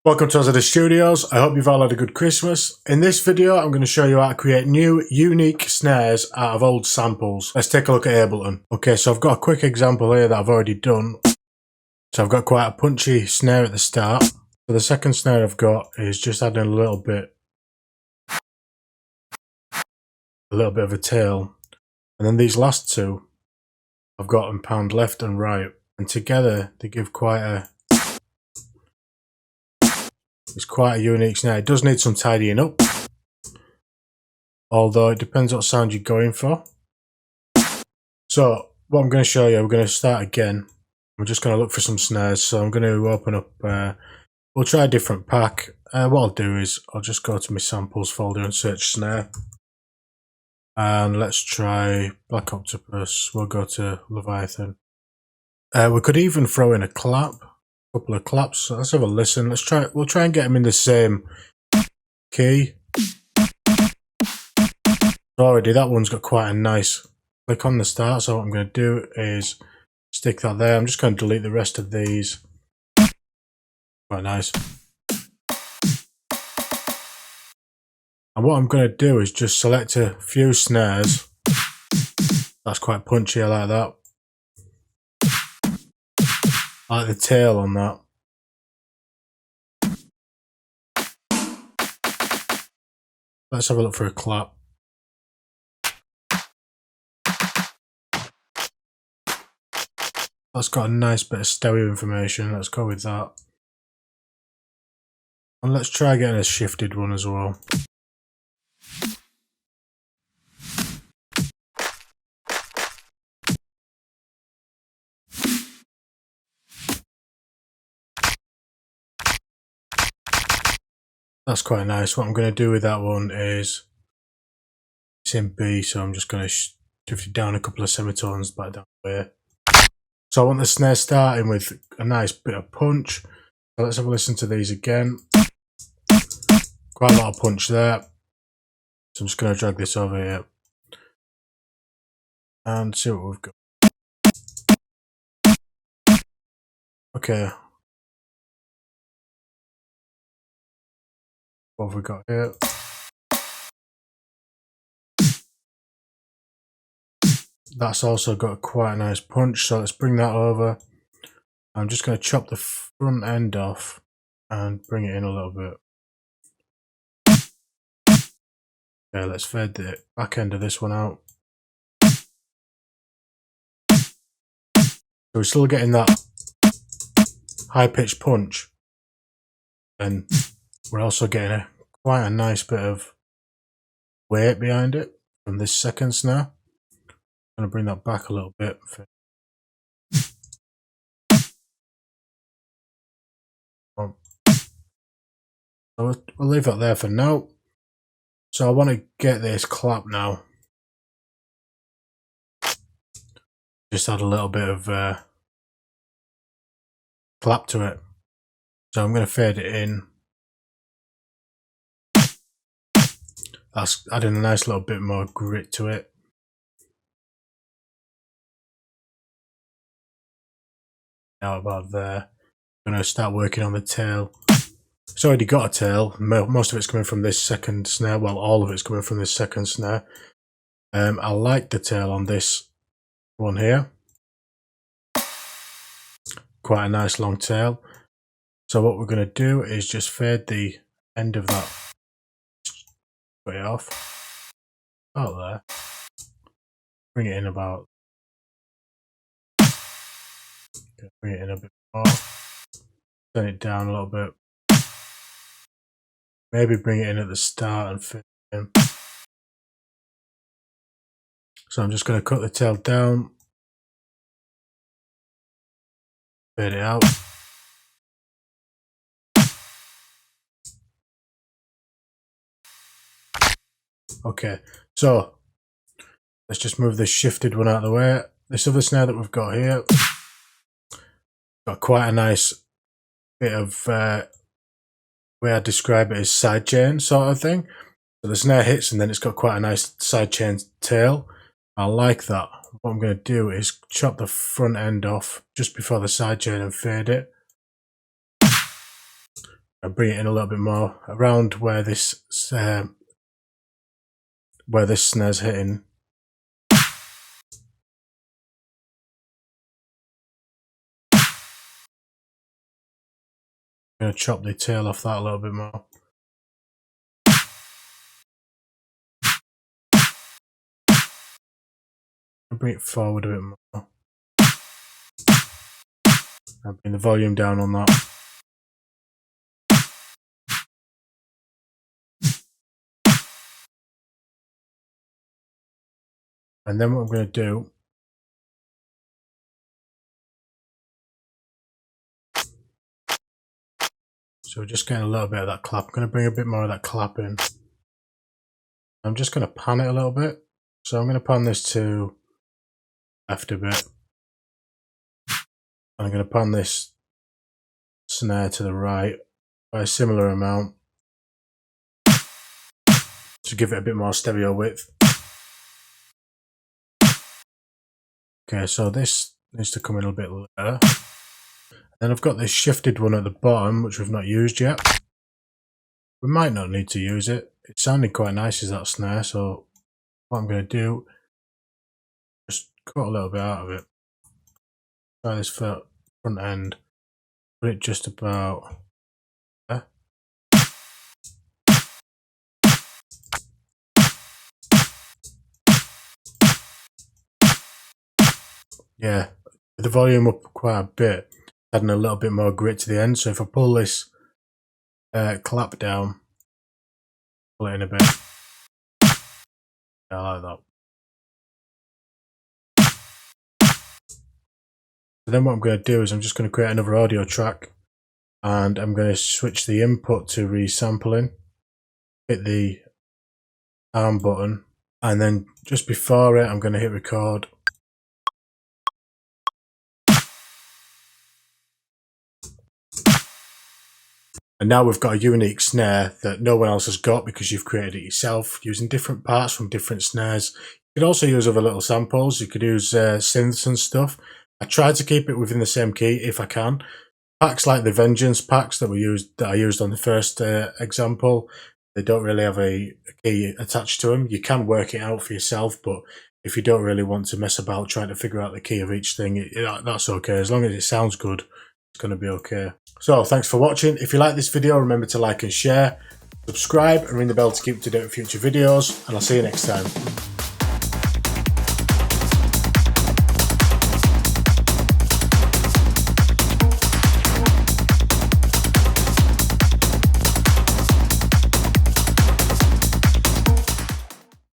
Welcome to Azzadous Studios. I hope you've all had a good Christmas. In this video, I'm going to show you how to create new, unique snares out of old samples. Let's take a look at Ableton. Okay, so I've got a quick example here that I've already done. So I've got quite a punchy snare at the start. So the second snare I've got is just adding a little bit of a tail. And then these last two, I've got them pound left and right. And together, they give it's quite a unique snare. It does need some tidying up, although it depends what sound you're going for. So what I'm going to show you, we're going to start again. I'm just going to look for some snares. So I'm going to open up, we'll try a different pack. What I'll do is I'll just go to my samples folder and search snare. And let's try Black Octopus. We'll go to Leviathan. We could even throw in a clap. Couple of claps. So let's have a listen. We'll try and get them in the same key. Already that one's got quite a nice click on the start, so what I'm going to do is stick that there. I'm just going to delete the rest of these. Quite nice. And what I'm going to do is just select a few snares. That's quite punchy, I like that. I like the tail on that. Let's have a look for a clap. That's got a nice bit of stereo information. Let's go with that. And let's try getting a shifted one as well. That's quite nice. What I'm going to do with that one is, it's in B, so I'm just going to shift it down a couple of semitones back down there. So I want the snare starting with a nice bit of punch. So let's have a listen to these again. Quite a lot of punch there. So I'm just going to drag this over here and see what we've got. Okay. What have we got here? That's also got quite a nice punch, so let's bring that over. I'm just going to chop the front end off and bring it in a little bit. Okay, let's fade the back end of this one out. So we're still getting that high-pitched punch, and we're also getting quite a nice bit of weight behind it from this second snare. I'm going to bring that back a little bit. So we'll leave that there for now. So I want to get this clap now. Just add a little bit of clap to it. So I'm going to fade it in. That's adding a nice little bit more grit to it. Now about there. I'm going to start working on the tail. It's already got a tail. Most of it's coming from this second snare. Well, all of it's coming from this second snare. I like the tail on this one here. Quite a nice long tail. So what we're going to do is just fade the end of that way off. About there. Bring it in about. Okay, bring it in a bit more. Turn it down a little bit. Maybe bring it in at the start and fit it in. So I'm just going to cut the tail down. Fade it out. Okay, so let's just move this shifted one out of the way. This other snare that we've got here, got quite a nice bit of, way I describe it as side chain sort of thing. So the snare hits and then it's got quite a nice side chain tail. I like that. What I'm going to do is chop the front end off just before the side chain and fade it. and bring it in a little bit more around where this snare's hitting. I'm going to chop the tail off that a little bit more. Bring it forward a bit more. I'll bring the volume down on that. And then what I'm going to do, so we're just getting a little bit of that clap. I'm going to bring a bit more of that clap in. I'm just going to pan it a little bit. So I'm going to pan this to left a bit. And I'm going to pan this snare to the right by a similar amount to give it a bit more stereo width. Okay, so this needs to come in a bit later. Then I've got this shifted one at the bottom, which we've not used yet. We might not need to use it. It sounded quite nice as that snare, so what I'm going to do, just cut a little bit out of it. Try this front end, put it just about there. Yeah, with the volume up quite a bit, adding a little bit more grit to the end. So if I pull this clap down, pull it in a bit. Yeah, I like that. So then what I'm going to do is I'm just going to create another audio track, and I'm going to switch the input to resampling, hit the arm button, and then just before it I'm going to hit record. And now we've got a unique snare that no one else has got because you've created it yourself using different parts from different snares. You could also use other little samples. You could use synths and stuff. I try to keep it within the same key if I can. Packs like the Vengeance packs that I used on the first example, they don't really have a key attached to them. You can work it out for yourself, but if you don't really want to mess about trying to figure out the key of each thing, that's okay. As long as it sounds good, it's going to be okay. So thanks for watching. If you like this video, remember to like and share, subscribe and ring the bell to keep up to date with future videos, and I'll see you next time.